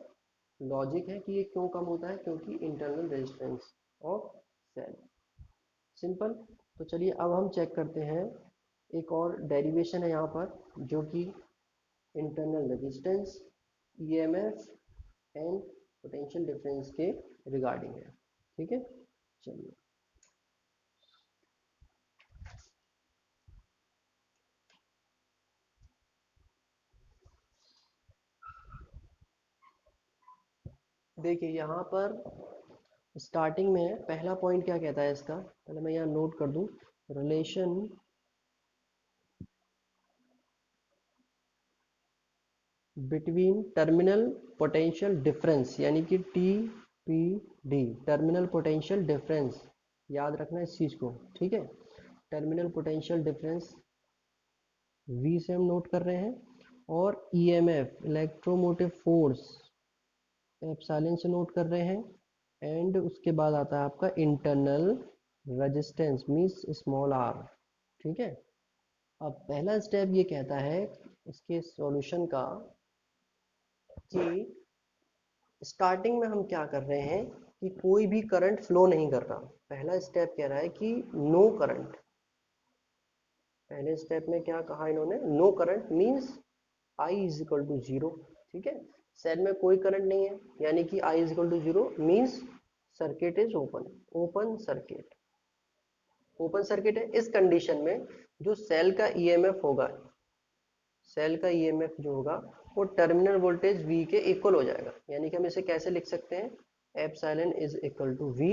लॉजिक है कि ये क्यों कम होता है, क्योंकि internal resistance of cell. Simple. तो चलिए अब हम चेक करते हैं, एक और डेरिवेशन है यहाँ पर जो कि internal resistance, EMF and potential difference के रिगार्डिंग है। ठीक है, चलिए देखिए यहाँ पर स्टार्टिंग में पहला पॉइंट क्या कहता है इसका, पहले मैं यहाँ नोट कर दूं, relation between terminal potential difference यानी कि T P D, terminal potential difference, याद रखना इस चीज़ को। ठीक है, टर्मिनल पोटेंशियल डिफरेंस वी से हम नोट कर रहे हैं, और ईएमएफ इलेक्ट्रोमोटिव फोर्स एप्सिलॉन से नोट कर रहे हैं, एंड उसके बाद आता है आपका internal resistance means small R. ठीक है, अब पहला स्टेप ये कहता है इसके सॉल्यूशन का कि स्टार्टिंग में हम क्या कर रहे हैं कि कोई भी करंट फ्लो नहीं कर रहा। पहला स्टेप कह रहा है कि नो करंट। पहले स्टेप में क्या कहा इन्होंने, no current means I is equal to zero. ठीक है, सेल में कोई करंट नहीं है, यानी कि I is equal to zero means circuit is open. Open circuit, open circuit है। इस कंडीशन में जो सेल का ईएमएफ होगा, सेल का ईएमएफ जो होगा वो टर्मिनल वोल्टेज V के इक्वल हो जाएगा। यानी कि हम इसे कैसे लिख सकते हैं, epsilon is equal to V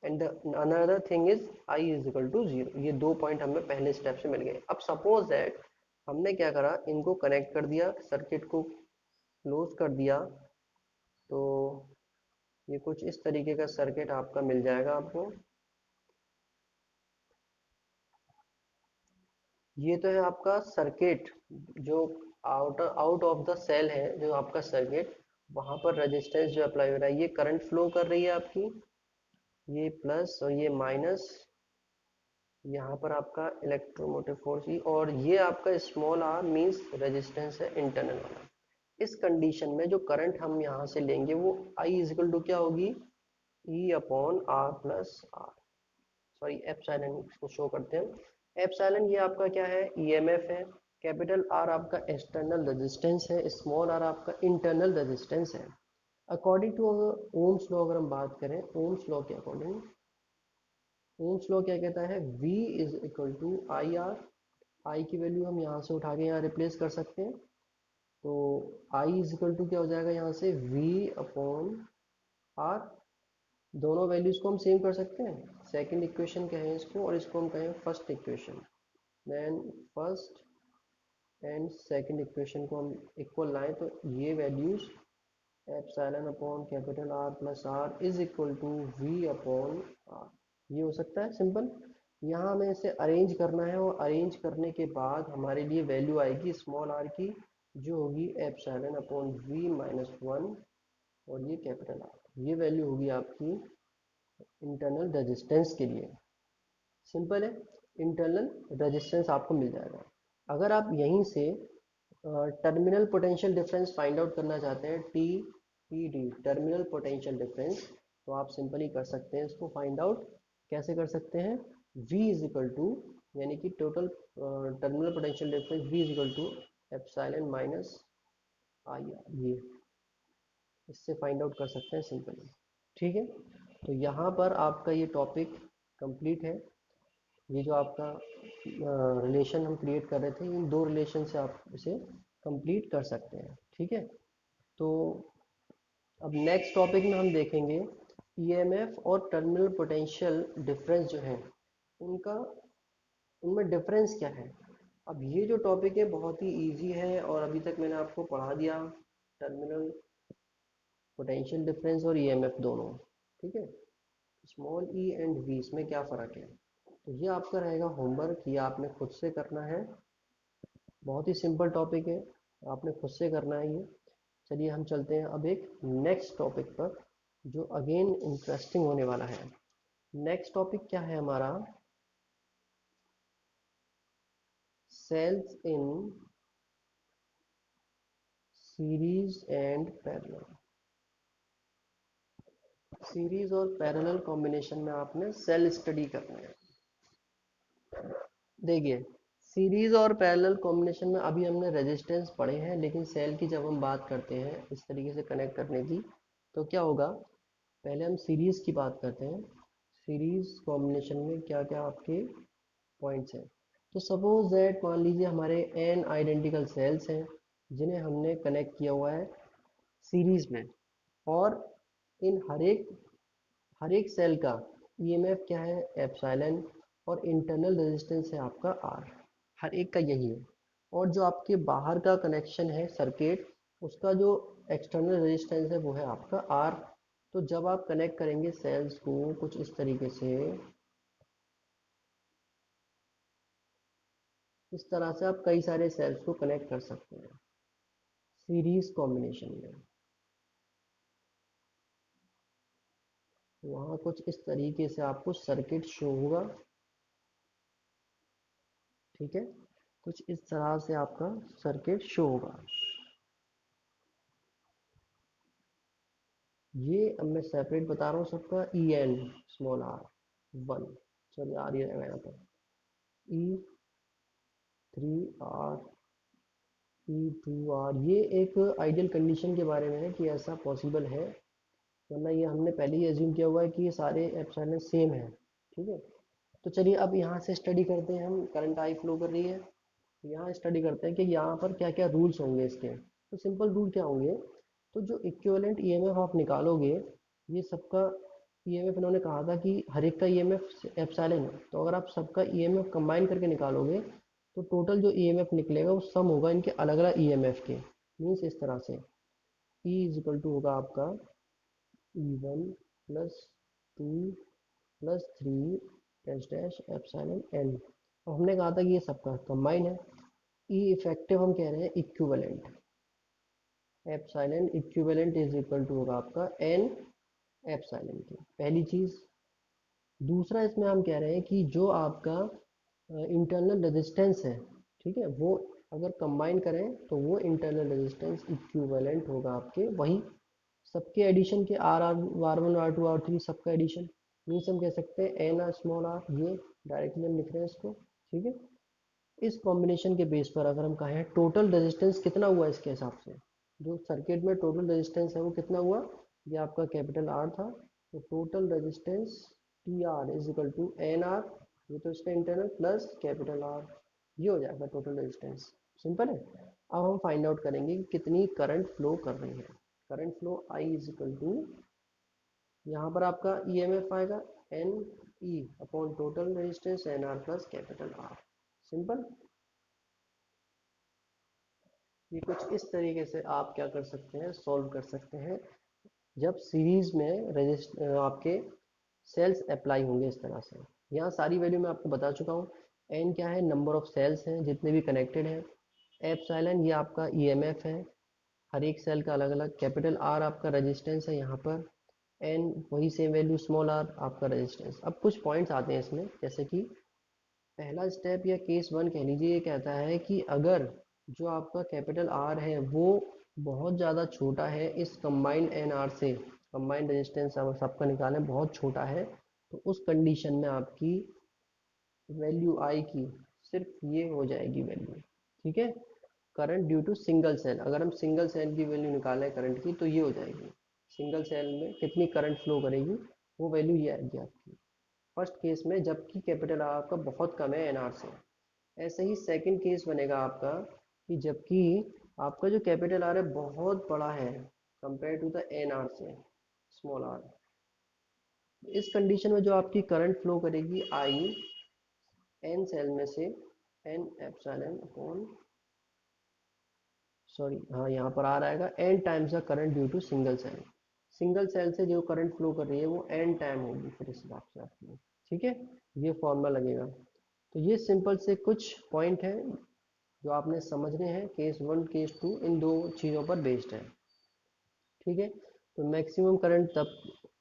and another thing is I is equal to zero. ये दो पॉइंट हमें पहले स्टेप से मिल गए। अब सपोज दैट हमने क्या करा, इनको कनेक्ट कर दिया, सर्किट को क्लोज कर दिया, तो ये कुछ इस तरीके का सर्किट आपका मिल जाएगा आपको। ये तो है आपका सर्किट जो आउट ऑफ द सेल है, जो आपका सर्किट, वहां पर रेजिस्टेंस जो अप्लाई हो रहा है, ये करंट फ्लो कर रही है आपकी, ये प्लस और ये माइनस, यहाँ पर आपका इलेक्ट्रोमोटिव फोर्स ही, और ये आपका स्मॉल आर मींस रेजिस्टेंस है इंटरनल वाला। इस कंडीशन में जो करंट हम यहाँ से लेंगे वो आई इज इक्वल टू क्या होगी, E upon R plus R, sorry epsilon इसको शो करते हैं। एप्सिलॉन ये आपका क्या है, ईएमएफ है। कैपिटल आर आपका एक्सटर्नल रेजिस्टेंस है, स्मॉल आर आपका इंटरनल रेजिस्टेंस है। अकॉर्डिंग टू ओम्स लॉ अगर हम बात करें, ओम्स लॉ के अकॉर्डिंग, ओम्स लॉ क्या कहता है, V is equal to I R. I की वैल्यू हम यहाँ से उठा के यहाँ रिप्लेस कर सकते हैं, तो आई इज इक्वल टू क्या हो जाएगा यहाँ से, V अपॉन आर। दोनों वैल्यूज को हम सेम कर सकते हैं, सेकंड इक्वेशन कहें इसको और इसको हम कहें first equation. Then first and second equation को हम इक्वल लाएं तो ये values epsilon upon capital R plus R is equal to V upon R, ये हो सकता है सिंपल। यहाँ हमें इसे अरेंज करना है और अरेंज करने के बाद हमारे लिए वैल्यू आएगी स्मॉल आर की, जो होगी epsilon upon V minus one, और ये कैपिटल आर, ये वैल्यू होगी आपकी इंटरनल रेजिस्टेंस के लिए। सिंपल है। इंटरनल रेजिस्टेंस आपको मिल जाएगा। अगर आप यहीं से terminal potential difference find out करना चाहते हैं, T P D terminal potential difference, तो आप सिंपली कर सकते हैं इसको फाइंड आउट। कैसे कर सकते हैं? V इज इक्वल टू, यानी कि total terminal potential difference V is equal to epsilon minus I R, ये इससे फाइंड आउट कर सकते हैं सिंपली। ठीक है, तो यहाँ पर आपका ये टॉपिक कंप्लीट है। ये जो आपका रिलेशन हम क्रिएट कर रहे थे, इन दो रिलेशन से आप इसे कंप्लीट कर सकते हैं। ठीक है, तो अब नेक्स्ट टॉपिक में हम देखेंगे ईएमएफ और टर्मिनल पोटेंशियल डिफरेंस जो है उनका, उनमें डिफरेंस क्या है। अब ये जो टॉपिक है बहुत ही इजी है और अभी तक मैंने आपको पढ़ा दिया टर्मिनल पोटेंशियल डिफरेंस और ईएमएफ दोनों। ठीक है, स्मॉल ई एंड वी इसमें क्या फ़र्क है, तो ये आपका रहेगा होमवर्क, ये आपने खुद से करना है। बहुत ही सिंपल टॉपिक है, आपने खुद से करना है ये। चलिए हम चलते हैं अब एक नेक्स्ट टॉपिक पर जो अगेन इंटरेस्टिंग होने वाला है। नेक्स्ट टॉपिक क्या है हमारा? Cells in series and parallel. Series और पैरेलल कॉम्बिनेशन में आपने सेल स्टडी करना है। देखिए, सीरीज और पैरेलल कॉम्बिनेशन में अभी हमने रेजिस्टेंस पढ़े हैं, लेकिन सेल की जब हम बात करते हैं इस तरीके से कनेक्ट करने की, तो क्या होगा, पहले हम सीरीज की बात करते हैं। सीरीज कॉम्बिनेशन में क्या क्या आपके पॉइंट्स हैं। तो सपोज दैट मान लीजिए हमारे n आइडेंटिकल सेल्स हैं जिन्हें हमने कनेक्ट किया हुआ है सीरीज में, और इन हर एक सेल का ईएमएफ क्या है? एप्सिलॉन, और इंटरनल रेजिस्टेंस है आपका आर, हर एक का यही है। और जो आपके बाहर का कनेक्शन है सर्किट, उसका जो एक्सटर्नल रेजिस्टेंस है वो है आपका आर। तो जब आप कनेक्ट करेंगे सेल्स को कुछ इस तरीके से, इस तरह से आप कई सारे सेल्स को कनेक्ट कर सकते हैं सीरीज कॉम्बिनेशन में। वहाँ कुछ इस तरीके से आपको सर्किट शो होगा। ठीक है, कुछ इस तरह से आपका सर्किट शो होगा। ये अब मैं सेपरेट बता रहा हूँ सबका, E N small R one, चलिए आ रही है यहाँ पर E three R E two R. ये एक आइडियल कंडीशन के बारे में है कि ऐसा पॉसिबल है, वरना ये हमने पहले ही एज्यूम किया हुआ है कि ये सारे एप्सिलॉन सेम है। ठीक है, तो चलिए अब यहाँ से स्टडी करते हैं हम। करंट आई फ्लो कर रही है, तो यहाँ स्टडी करते हैं कि यहाँ पर क्या क्या रूल्स होंगे इसके। तो सिंपल रूल क्या होंगे, तो जो इक्विवेलेंट ईएमएफ आप निकालोगे, ये सबका ईएमएफ इन्होंने कहा था कि हर एक का ईएमएफ एप्सिलॉन है, तो अगर आप सबका ईएमएफ कंबाइन करके निकालोगे तो टोटल जो ईएमएफ निकलेगा वो सम होगा इनके अलग अलग ईएमएफ के। मीन्स इस तरह से E इज इक्वल टू होगा आपका E1 plus 2 plus 3 dash dash epsilon N. और हमने कहा था कि ये सबका कंबाइन है। ई इफेक्टिव हम कह रहे हैं equivalent, epsilon equivalent is equal to होगा आपका एन एप्सिलॉन की, पहली चीज। दूसरा इसमें हम कह रहे हैं कि जो आपका इंटरनल रेजिस्टेंस है, ठीक है, वो अगर कंबाइन करें तो वो इंटरनल रेजिस्टेंस इक्विवेलेंट होगा आपके वही सबके एडिशन के, R one R two R three सबका एडिशन। मीन्स हम कह सकते हैं एन आर स्मॉल आर, ये डायरेक्टली हम लिख रहे हैं इसको। ठीक है, इस कॉम्बिनेशन के बेस पर अगर हम कहें टोटल रेजिस्टेंस कितना हुआ इसके हिसाब से, जो सर्किट में टोटल रेजिस्टेंस है वो कितना हुआ, ये आपका कैपिटल आर था, तो total resistance T R is equal to N R, ये तो इसका इंटरनल प्लस कैपिटल आर, ये हो जाएगा टोटल रेजिस्टेंस। सिंपल है। अब हम फाइंड आउट करेंगे कि कितनी करंट फ्लो कर रही है। Current flow I is equal to, यहाँ पर आपका ईएमएफ आएगा N E upon total resistance N R plus capital R. Simple. ये कुछ इस तरीके से आप क्या कर सकते हैं, सॉल्व कर सकते हैं जब सीरीज में आपके सेल्स अप्लाई होंगे इस तरह से। यहाँ सारी वैल्यू मैं आपको बता चुका हूँ। एन क्या है, नंबर ऑफ सेल्स हैं जितने भी कनेक्टेड हैं। एप्सिलॉन ये आपका ईएमएफ है हर एक सेल का अलग अलग। कैपिटल आर आपका रेजिस्टेंस है यहाँ पर। एन वही सेम वैल्यू स्मॉल आर आपका रेजिस्टेंस। अब कुछ पॉइंट्स आते हैं इसमें, जैसे कि पहला स्टेप या केस वन कह लीजिए, ये कहता है कि अगर जो आपका कैपिटल आर है वो बहुत ज़्यादा छोटा है इस कंबाइंड एन आर से, कंबाइंड रेजिस्टेंस सबका निकालें बहुत छोटा है, तो उस कंडीशन में आपकी वैल्यू आई की सिर्फ ये हो जाएगी वैल्यू। ठीक है, current due to single cell, अगर हम सिंगल सेल की वैल्यू निकालें करंट की तो ये हो जाएगी, सिंगल सेल में कितनी करंट फ्लो करेगी वो वैल्यू ये आएगी आपकी फर्स्ट केस में, जबकि कैपिटल आर आपका बहुत कम है एनआर से। ऐसे ही सेकंड केस बनेगा आपका कि जबकि आपका जो कैपिटल आर है बहुत बड़ा है compare to the N R से, स्मॉल आर, इस कंडीशन में जो आपकी करंट फ्लो करेगी आई एन सेल में से एन एप्सिलॉन अपॉन, सॉरी हाँ यहाँ पर आ रहेगा N times the current due to single cell, single cell से जो करंट फ्लो कर रही है वो एन टाइम होगी फिर इस हिसाब से आपकी। ठीक है, ये फॉर्मूला लगेगा। तो ये सिंपल से कुछ पॉइंट हैं जो आपने समझने हैं, केस वन केस टू इन दो चीज़ों पर बेस्ड है। ठीक है, तो मैक्सिमम करंट तब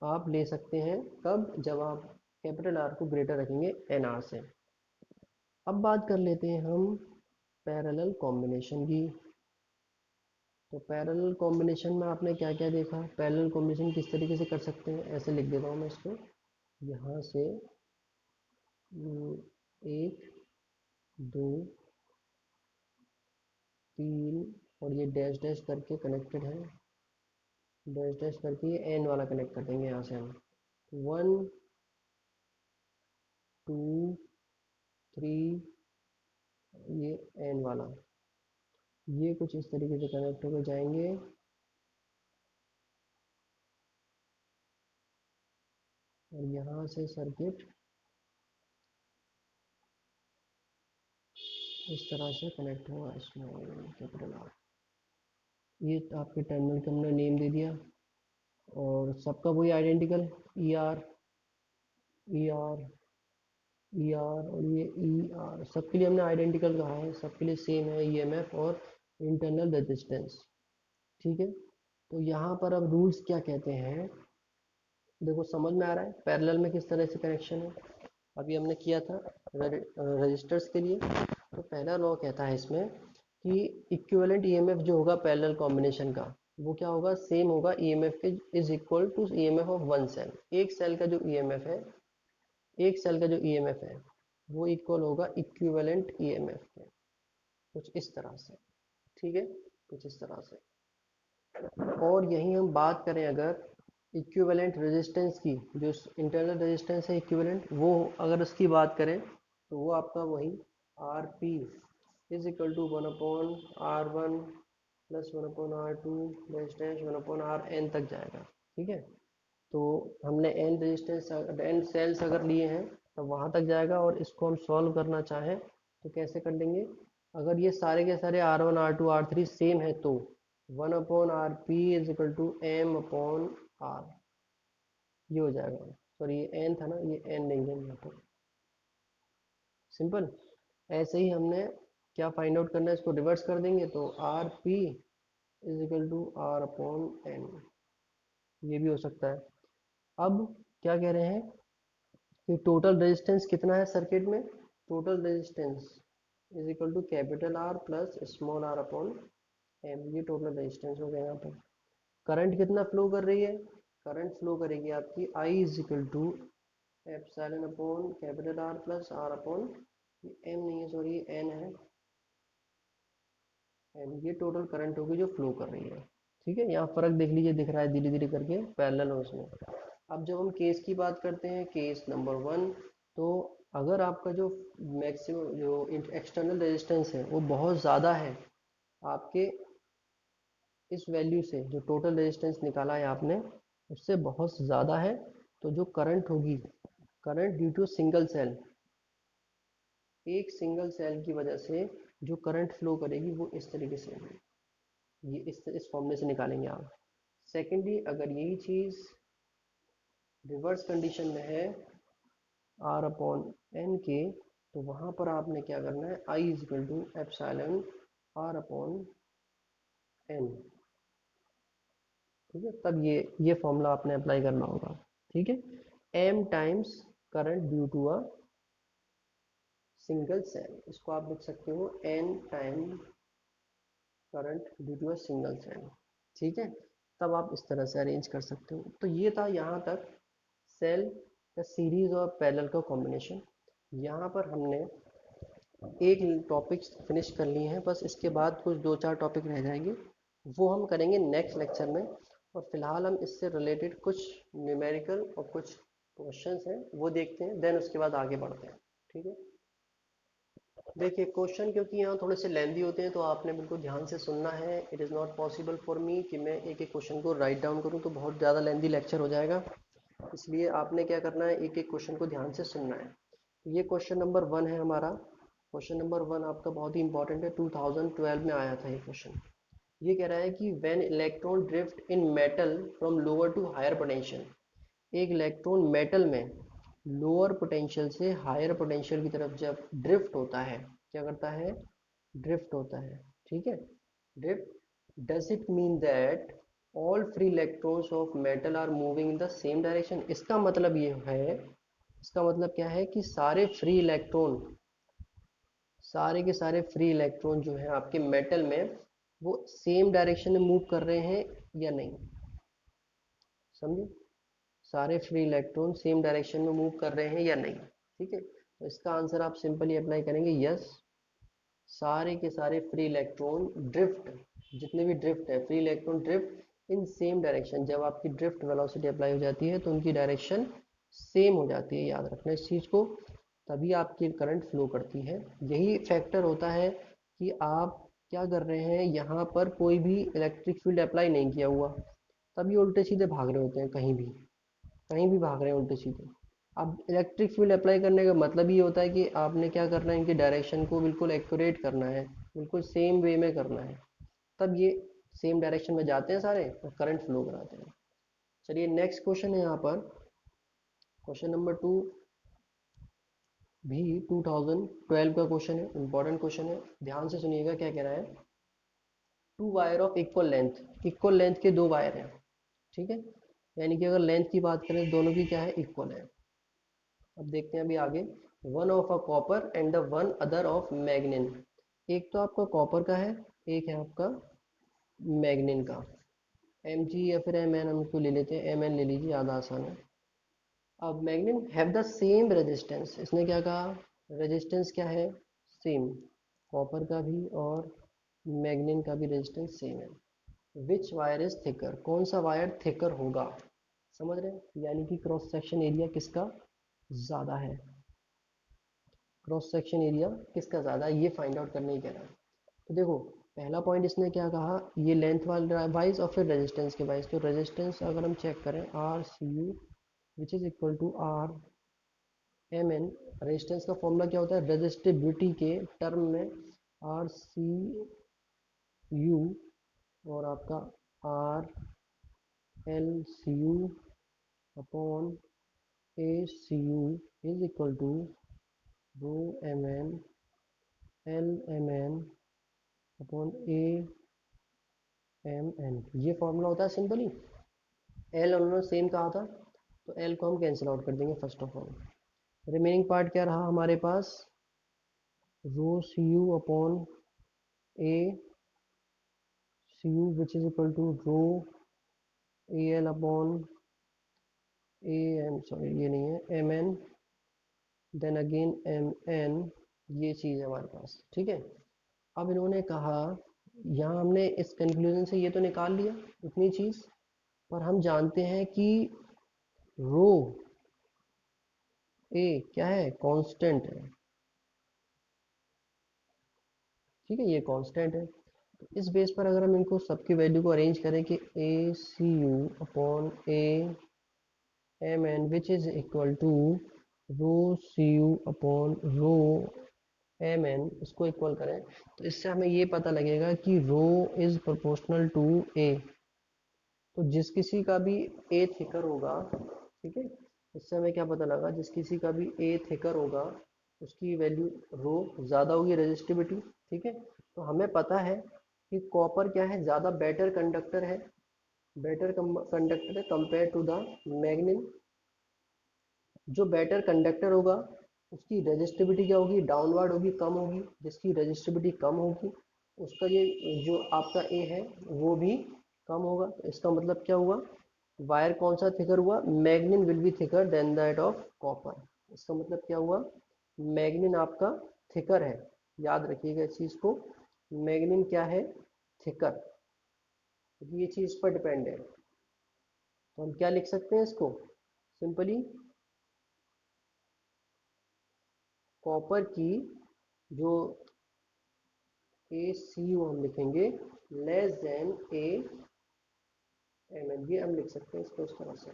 आप ले सकते हैं कब, जब आप कैपिटल आर को ग्रेटर रखेंगे एन आर से। अब बात कर लेते हैं हम पैरेलल कॉम्बिनेशन की। तो पैरेलल कॉम्बिनेशन में आपने क्या क्या देखा, पैरेलल कॉम्बिनेशन किस तरीके से कर सकते हैं, ऐसे लिख देता हूँ मैं इसको, यहाँ से एक, दो, तीन, और ये डैश डैश करके कनेक्टेड है, डैश डैश करके ये एन वाला कनेक्ट कर देंगे यहाँ से हम, वन, टू, थ्री, ये एन वाला, ये कुछ इस तरीके से कनेक्ट होकर जाएंगे, और यहाँ से सर्किट इस तरह से कनेक्ट होगा इसमें कैपिटल आर। ये आपके टर्मिनल का हमने नेम दे दिया, और सबका वही identical E R, E R, E R, और ये ई आर, सबके लिए हमने आइडेंटिकल कहा है, सबके लिए सेम है ईएमएफ और इंटरनल रेजिस्टेंस। ठीक है, तो यहाँ पर अब रूल्स क्या कहते हैं, देखो समझ में आ रहा है पैरेलल में किस तरह से कनेक्शन है, अभी हमने किया था रजिस्टर्स के लिए। तो पहला लॉ कहता है इसमें कि इक्विवेलेंट ईएमएफ जो होगा पैरेलल कॉम्बिनेशन का, वो क्या होगा, सेम होगा ईएमएफ के is equal to EMF of one cell, एक सेल का जो ईएमएफ है, एक सेल का जो ईएमएफ है वो इक्वल होगा इक्विवेलेंट ईएमएफ के, कुछ इस तरह से। ठीक है, कुछ इस तरह से। और यही हम बात करें अगर इक्विवेलेंट रेजिस्टेंस की, जो इंटरनल रेजिस्टेंस है इक्विवेलेंट, वो अगर उसकी बात करें तो वो आपका वही R P is equal to one upon R one plus one upon R two dash dash one upon R N तक जाएगा। ठीक है, तो हमने एन रेजिस्टेंस एन सेल्स अगर लिए हैं तो वहाँ तक जाएगा, और इसको हम सॉल्व करना चाहें तो कैसे कर लेंगे, अगर ये सारे के सारे R one R two R three same है तो one upon R P is equal to M upon R, ये हो जाएगा, सॉरी ये एन था ना, ये एन लेंगे हम यहाँ पर, सिंपल। ऐसे ही हमने क्या फाइंड आउट करना है, इसको रिवर्स कर देंगे तो R P is equal to R upon N, ये भी हो सकता है। अब क्या कह रहे हैं कि टोटल रेजिस्टेंस कितना है सर्किट में, total resistance is equal to capital R plus small R upon M, ये टोटल रेजिस्टेंस हो गया यहाँ पर। करंट कितना फ्लो कर रही है, करंट फ्लो करेगी आपकी I is equal to epsilon upon capital R plus R upon, M नहीं है सॉरी एन है, एन, ये टोटल करंट होगी जो फ्लो कर रही है। ठीक है, यहाँ फर्क देख लीजिए, दिख रहा है धीरे धीरे करके पैरेलल हो उसमें। अब जब हम केस की बात करते हैं, केस नंबर वन, तो अगर आपका जो मैक्सिमम जो एक्सटर्नल रेजिस्टेंस है वो बहुत ज़्यादा है आपके इस वैल्यू से, जो टोटल रेजिस्टेंस निकाला है आपने उससे बहुत ज़्यादा है, तो जो करंट होगी, current due to single cell, एक सिंगल सेल की वजह से जो करंट फ्लो करेगी वो इस तरीके से होगी, ये इस फॉर्मूले से निकालेंगे आप। सेकेंडली अगर यही चीज़ रिवर्स कंडीशन में है आर अपॉन एन के, तो वहाँ पर आपने क्या करना है, I is equal to epsilon R upon N. ठीक है, तब ये फॉर्मूला आपने अप्लाई करना होगा। ठीक है, M times current due to a single cell, इसको आप लिख सकते हो n time current due to a single cell. ठीक है, तब आप इस तरह से अरेंज कर सकते हो। तो ये था यहाँ तक सेल का सीरीज और पैरेलल का कॉम्बिनेशन। यहाँ पर हमने एक टॉपिक फिनिश कर लिए हैं, बस इसके बाद कुछ दो चार टॉपिक रह जाएंगे, वो हम करेंगे नेक्स्ट लेक्चर में। और फिलहाल हम इससे रिलेटेड कुछ न्यूमेरिकल और कुछ क्वेश्चंस हैं वो देखते हैं, देन उसके बाद आगे बढ़ते हैं। ठीक है, देखिए क्वेश्चन क्योंकि यहाँ थोड़े से लेंदी होते हैं तो आपने बिल्कुल ध्यान से सुनना है। It is not possible for me कि मैं एक एक क्वेश्चन को राइट डाउन करूँ, तो बहुत ज़्यादा लेंदी लेक्चर हो जाएगा। इसलिए आपने क्या करना है, एक एक क्वेश्चन को ध्यान से सुनना है। ये क्वेश्चन नंबर 1 है हमारा। क्वेश्चन नंबर 1 आपका बहुत ही इंपॉर्टेंट है, 2012 में आया था ये क्वेश्चन। ये कह रहा है कि when electron drift in metal from lower to higher potential, एक इलेक्ट्रॉन मेटल में लोअर पोटेंशियल से हायर पोटेंशियल की तरफ जब ड्रिफ्ट होता है, क्या करता है, ड्रिफ्ट होता है। ठीक है, drift, does it mean that all free electrons of metal are moving in the same direction. इसका मतलब ये है, इसका मतलब क्या है कि सारे फ्री इलेक्ट्रॉन, सारे के सारे फ्री इलेक्ट्रॉन जो है आपके मेटल में, वो सेम डायरेक्शन में मूव कर रहे हैं या नहीं। समझे, सारे फ्री इलेक्ट्रॉन सेम डायरेक्शन में मूव कर रहे हैं या नहीं। ठीक है, तो इसका आंसर आप सिंपली अप्लाई करेंगे यस, सारे के सारे फ्री इलेक्ट्रॉन ड्रिफ्ट, जितने भी ड्रिफ्ट है, free electron drift in same direction. जब आपकी ड्रिफ्ट वेलोसिटी अप्लाई हो जाती है तो उनकी डायरेक्शन सेम हो जाती है, याद रखना इस चीज़ को, तभी आपकी करंट फ्लो करती है। यही फैक्टर होता है कि आप क्या कर रहे हैं, यहाँ पर कोई भी इलेक्ट्रिक फील्ड अप्लाई नहीं किया हुआ, तभी उल्टे सीधे भाग रहे होते हैं, कहीं भी कहीं भी भाग रहे हैं उल्टे सीधे। अब इलेक्ट्रिक फील्ड अप्लाई करने का मतलब ये होता है कि आपने क्या करना है, इनकी डायरेक्शन को बिल्कुल एक्यूरेट करना है, बिल्कुल सेम वे में करना है, तब ये सेम डायरेक्शन में जाते हैं सारे और करंट फ्लो कराते हैं। चलिए नेक्स्ट क्वेश्चन है यहाँ पर, क्वेश्चन नंबर 2 भी 2012 का क्वेश्चन है, इंपॉर्टेंट क्वेश्चन है, ध्यान से सुनिएगा क्या कह रहा है। Two wire of equal length के दो वायर हैं। ठीक है, यानी कि अगर लेंथ की बात करें तो दोनों की क्या है, इक्वल है। अब देखते हैं अभी आगे, one of a copper and the one other of manganin. एक तो आपका कॉपर का है, एक है आपका मैग्नीन का। एम जी या फिर एम एन हम इसको ले लेते हैं, एम एन ले लीजिए, ज़्यादा आसान है। अब मैग्नीन हैव द सेम रेजिस्टेंस, इसने क्या कहा, रेजिस्टेंस क्या है, सेम, कॉपर का भी और मैग्नीन का भी रेजिस्टेंस सेम है। विच वायर इज थिकर, कौन सा वायर थिकर होगा, समझ रहे हैं, यानी कि क्रॉस सेक्शन एरिया किसका ज़्यादा है, क्रॉस सेक्शन एरिया किसका ज़्यादा है, ये फाइंड आउट करने ही कह रहा है। तो देखो पहला पॉइंट इसने क्या कहा, ये लेंथ वाले वाइज और फिर रेजिस्टेंस के वाइज। तो रेजिस्टेंस अगर हम चेक करें, R C U which is equal to R M N. Resistance का फॉर्मूला क्या होता है, रेजिस्टिविटी के टर्म में आर सी यू और आपका R L C U upon A C U is equal to rho M N L M N upon A M N. ये formula होता है सिंपली, एल उन्होंने सेम कहा था तो एल को हम कैंसिल आउट कर देंगे first of all. Remaining part क्या रहा हमारे पास, rho C U upon A C U which is equal to rho A L upon A M, sorry ये नहीं है, M N then again M N, ये चीज़ है हमारे पास। ठीक है, अब इन्होंने कहा, यहाँ हमने इस कंक्लूजन से ये तो निकाल लिया इतनी चीज़, पर हम जानते हैं कि रो ए क्या है, कांस्टेंट है। ठीक है, ये कांस्टेंट है। तो इस बेस पर अगर हम इनको सबकी वैल्यू को अरेंज करें कि A C U upon A M N which is equal to rho C U upon rho M N, इसको इक्वल करें तो इससे हमें ये पता लगेगा कि rho is proportional to A. तो जिस किसी का भी ए थिकर होगा, ठीक है, इससे हमें क्या पता लगा, जिस किसी का भी ए थिकर होगा उसकी वैल्यू रो ज़्यादा होगी, रेजिस्टिविटी। ठीक है, तो हमें पता है कि कॉपर क्या है, ज़्यादा बेटर कंडक्टर है, बेटर कंडक्टर है कंपेयर टू द मैग्नीन। जो बेटर कंडक्टर होगा उसकी रेजिस्टिविटी क्या होगी, डाउनवर्ड होगी, कम होगी। जिसकी रेजिस्टिविटी कम होगी उसका ये जो आपका ए है वो भी कम होगा। इसका मतलब क्या हुआ, वायर कौन सा थिकर हुआ, manganin will be thicker than that of copper. इसका मतलब क्या हुआ, मैग्नीन आपका थिकर है, याद रखिएगा इस चीज को। मैग्नीन क्या है, थिकर, क्योंकि ये चीज पर डिपेंड है। तो हम क्या लिख सकते हैं इसको, सिंपली कॉपर की जो ए सी हम लिखेंगे less than A M N, ये हम लिख सकते हैं इसको इस तरह से।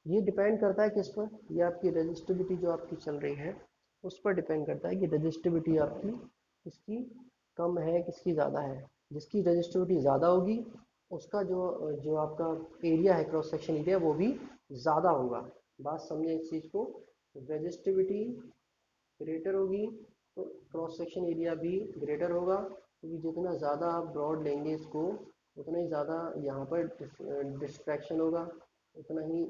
ये डिपेंड करता है किस पर, ये आपकी रजिस्टिविटी जो आपकी चल रही है उस पर डिपेंड करता है कि रजिस्टिविटी आपकी किसकी कम है किसकी ज़्यादा है। जिसकी रजिस्टिविटी ज़्यादा होगी उसका जो जो आपका एरिया है, क्रॉस सेक्शन एरिया, वो भी ज़्यादा होगा। बात समझे इस चीज़ को, रजिस्टिविटी ग्रेटर होगी तो क्रॉस सेक्शन एरिया भी ग्रेटर होगा, क्योंकि जितना ज़्यादा आप ब्रॉड लेंगे इसको उतना ही ज़्यादा यहाँ पर डिस्ट्रैक्शन होगा, उतना ही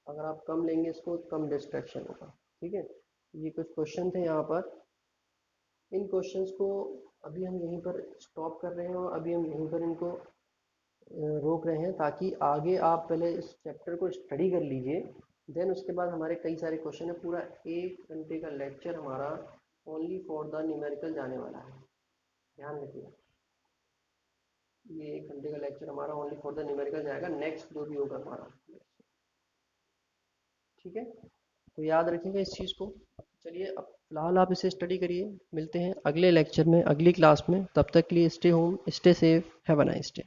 अगर आप कम लेंगे इसको कम डिस्ट्रैक्शन होगा। ठीक है, ये कुछ क्वेश्चन थे यहाँ पर। इन क्वेश्चंस को अभी हम यहीं पर स्टॉप कर रहे हैं और अभी हम यहीं पर इनको रोक रहे हैं, ताकि आगे आप पहले इस चैप्टर को स्टडी कर लीजिए। देन उसके बाद हमारे कई सारे क्वेश्चन है, पूरा 1 घंटे का लेक्चर हमारा ओनली फॉर द न्यूमेरिकल जाने वाला है, ध्यान रखिए। ये 1 घंटे का लेक्चर हमारा ओनली फॉर द न्यूमेरिकल जाएगा, नेक्स्ट जो भी होगा हमारा। ठीक है, तो याद रखिएगा इस चीज़ को। चलिए अब फिलहाल आप इसे स्टडी करिए, मिलते हैं अगले लेक्चर में, अगली क्लास में। तब तक के लिए stay home, stay safe, have a nice day.